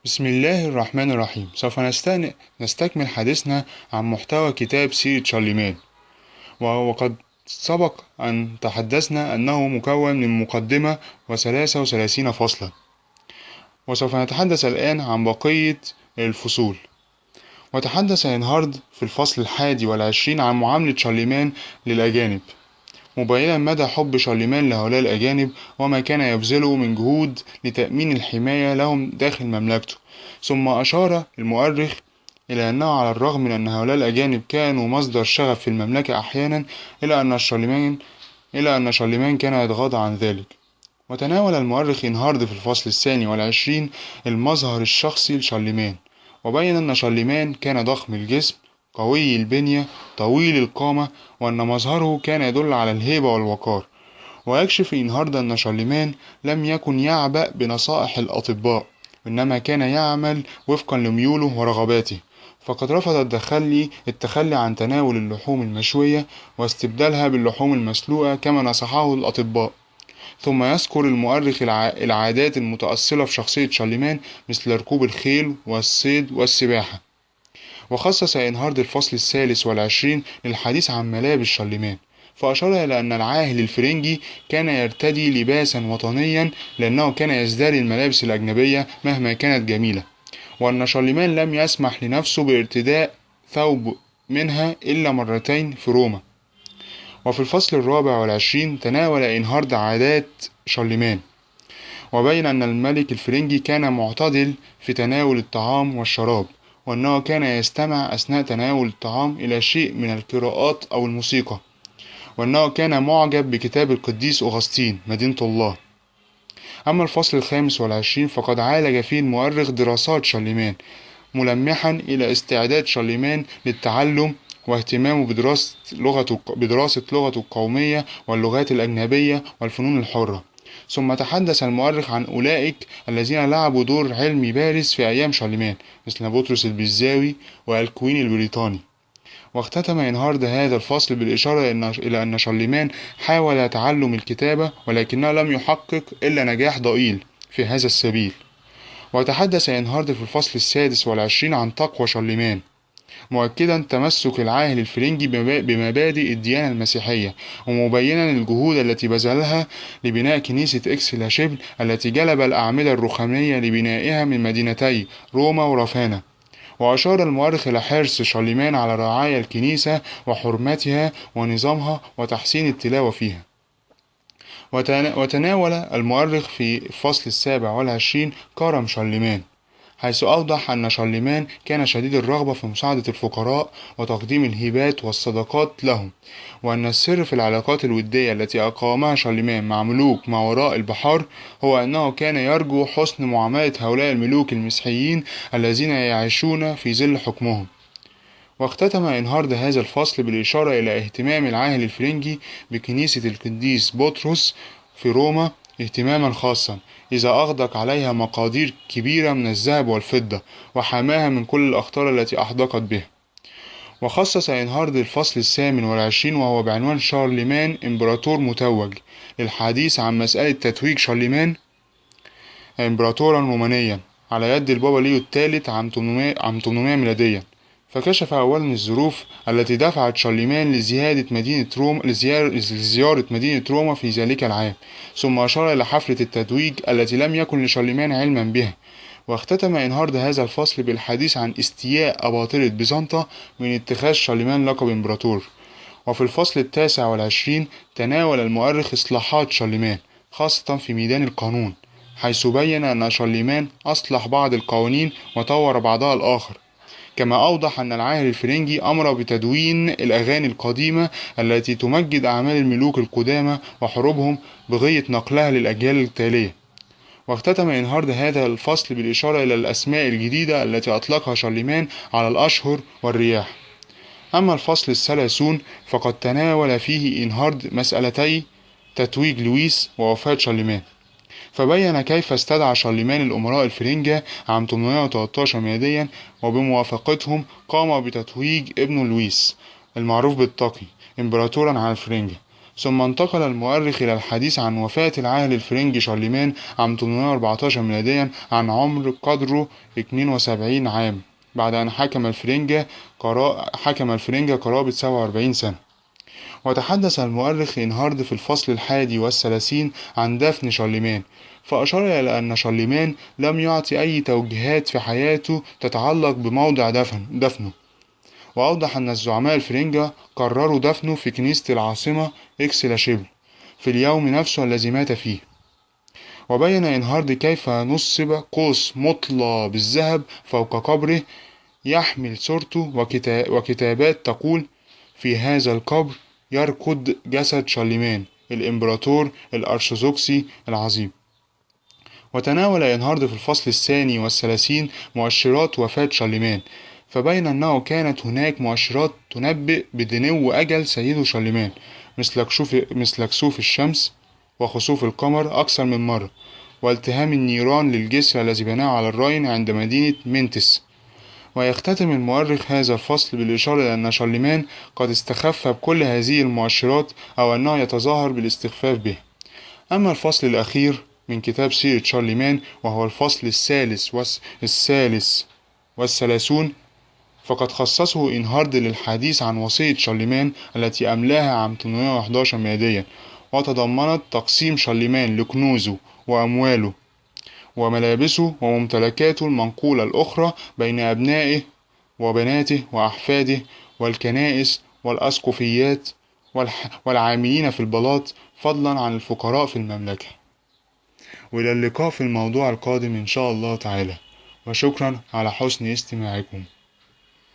بسم الله الرحمن الرحيم. سوف نستكمل حديثنا عن محتوى كتاب سيرة شارليمان، وقد سبق أن تحدثنا أنه مكون من مقدمة و33 فصلا، وسوف نتحدث الآن عن بقية الفصول. وتحدث إنهارد في الفصل 21 عن معاملة شارليمان للأجانب، مبينا مدى حب شارليمان لهؤلاء الأجانب وما كان يبذله من جهود لتأمين الحماية لهم داخل مملكته. ثم أشار المؤرخ إلى أنه على الرغم من أن هؤلاء الأجانب كانوا مصدر شغف في المملكة أحيانا، إلى أن شارليمان كان يتغاضى عن ذلك. وتناول المؤرخ إنهارد في الفصل 22 المظهر الشخصي لشارليمان، وبين أن شارليمان كان ضخم الجسم، قوي البنية، طويل القامة، وأن مظهره كان يدل على الهيبة والوقار. ويكشف إنهارد أن شارليمان لم يكن يعبأ بنصائح الأطباء، إنما كان يعمل وفقا لميوله ورغباته، فقد رفض التخلي عن تناول اللحوم المشوية واستبدالها باللحوم المسلوقة كما نصحه الأطباء. ثم يذكر المؤرخ العادات المتأصلة في شخصية شارليمان، مثل ركوب الخيل والصيد والسباحة. وخصص إنهارد الفصل 23 للحديث عن ملابس شارليمان، فأشار إلى أن العاهل الفرنجي كان يرتدي لباسا وطنيا لأنه كان يزدري الملابس الأجنبية مهما كانت جميلة، وأن شارليمان لم يسمح لنفسه بارتداء ثوب منها إلا مرتين في روما. وفي الفصل 24 تناول إنهارد عادات شارليمان، وبين أن الملك الفرنجي كان معتدل في تناول الطعام والشراب، وأنه كان يستمع أثناء تناول الطعام إلى شيء من القراءات أو الموسيقى، وأنه كان معجب بكتاب القديس أغسطين مدينة الله. أما الفصل 25 فقد عالج فيه المؤرخ دراسات شارليمان، ملمحا إلى استعداد شارليمان للتعلم واهتمامه بدراسة لغته القومية واللغات الأجنبية والفنون الحرة. ثم تحدث المؤرخ عن أولئك الذين لعبوا دور علمي بارز في أيام شارليمان، مثل بطرس البزاوي والكوين البريطاني. واختتم إنهارد هذا الفصل بالإشارة إلى أن شارليمان حاول تعلم الكتابة، ولكنه لم يحقق إلا نجاح ضئيل في هذا السبيل. وتحدث إنهارد في الفصل 26 عن تقوى شارليمان، مؤكدا تمسك العاهل الفرنجي بمبادئ الديانة المسيحية، ومبينا الجهود التي بذلها لبناء كنيسة إكس لا شبل التي جلب الأعمدة الرخامية لبنائها من مدينتي روما ورافانا. وأشار المؤرخ إلى حرص شارليمان على رعاية الكنيسة وحرمتها ونظامها وتحسين التلاوة فيها. وتناول المؤرخ في الفصل 27 كرم شارليمان، حيث أوضح أن شارليمان كان شديد الرغبة في مساعدة الفقراء وتقديم الهبات والصدقات لهم، وأن السر في العلاقات الودية التي أقامها شارليمان مع ملوك ما وراء البحار هو أنه كان يرجو حسن معاملة هؤلاء الملوك المسيحيين الذين يعيشون في ظل حكمهم. واختتم إنهارد هذا الفصل بالإشارة إلى اهتمام العاهل الفرنجي بكنيسة القديس بطرس في روما اهتماما خاصا، إذا أغدق عليها مقادير كبيرة من الذهب والفضة، وحماها من كل الأخطار التي أحدقت بها. وخصص إنهارد الفصل 28 وهو بعنوان شارليمان إمبراطور متوج، للحديث عن مسألة تتويج شارليمان إمبراطورا رومانيا على يد البابا ليو الثالث عام 800 ميلاديا. فكشف أولا الظروف التي دفعت شارليمان لزيارة مدينة روما في ذلك العام، ثم أشار إلى حفلة التتويج التي لم يكن لشارليمان علما بها. واختتم إنهارد هذا الفصل بالحديث عن استياء أباطرة بيزنطة من اتخاذ شارليمان لقب إمبراطور. وفي الفصل 29 تناول المؤرخ إصلاحات شارليمان، خاصة في ميدان القانون، حيث بين أن شارليمان أصلح بعض القوانين وطور بعضها الآخر، كما أوضح أن العاهل الفرنجي أمر بتدوين الأغاني القديمة التي تمجد أعمال الملوك القدامى وحروبهم بغية نقلها للأجيال التالية. واختتم إنهارد هذا الفصل بالإشارة إلى الأسماء الجديدة التي أطلقها شارليمان على الأشهر والرياح. أما الفصل 30 فقد تناول فيه إنهارد مسألتي تتويج لويس ووفاة شارليمان، فبين كيف استدعى شارليمان الأمراء الفرنجة عام 813 ميلاديا، وبموافقتهم قام بتتويج ابنه لويس المعروف بالتقي إمبراطورا على الفرنجة. ثم انتقل المؤرخ إلى الحديث عن وفاة العاهل الفرنجي شارلمان عام 814 ميلاديا عن عمر قدره 72 عام، بعد أن حكم الفرنجة قرابة 47 سنة. وتحدث المؤرخ إنهارد في الفصل 31 عن دفن شارلمان، فأشار إلى أن شارلمان لم يعطي أي توجيهات في حياته تتعلق بموضع دفنه، وأوضح أن الزعماء الفرنجة قرروا دفنه في كنيسة العاصمة إكس-لا-شيبل في اليوم نفسه الذي مات فيه. وبين إنهارد كيف نصب قوس مطلى بالذهب فوق قبره يحمل صورته وكتابات تقول: في هذا القبر يرقد جسد شارلمان الإمبراطور الأرثوذكسي العظيم. وتناول إنهارد في الفصل 32 مؤشرات وفاة شارلمان، فبين أنه كانت هناك مؤشرات تنبئ بدنو أجل سيده شارلمان، مثل كسوف الشمس وخسوف القمر أكثر من مرة، والتهام النيران للجسر الذي بناه على الراين عند مدينة مينتس. ويختتم المؤرخ هذا الفصل بالإشارة إلى أن شارلمان قد استخف بكل هذه المؤشرات، أو أنه يتظاهر بالاستخفاف به. أما الفصل الأخير من كتاب سيرة شارلمان وهو الفصل الثالث والثلاثون، فقد خصصه إنهارد للحديث عن وصية شارلمان التي أملاها عام 811 ميلاديا، وتضمنت تقسيم شارلمان لكنوزه وأمواله وملابسه وممتلكاته المنقولة الأخرى بين أبنائه وبناته وأحفاده والكنائس والأسقفيات والعاملين في البلاط، فضلا عن الفقراء في المملكة. وإلى اللقاء في الموضوع القادم إن شاء الله تعالى، وشكرا على حسن استماعكم.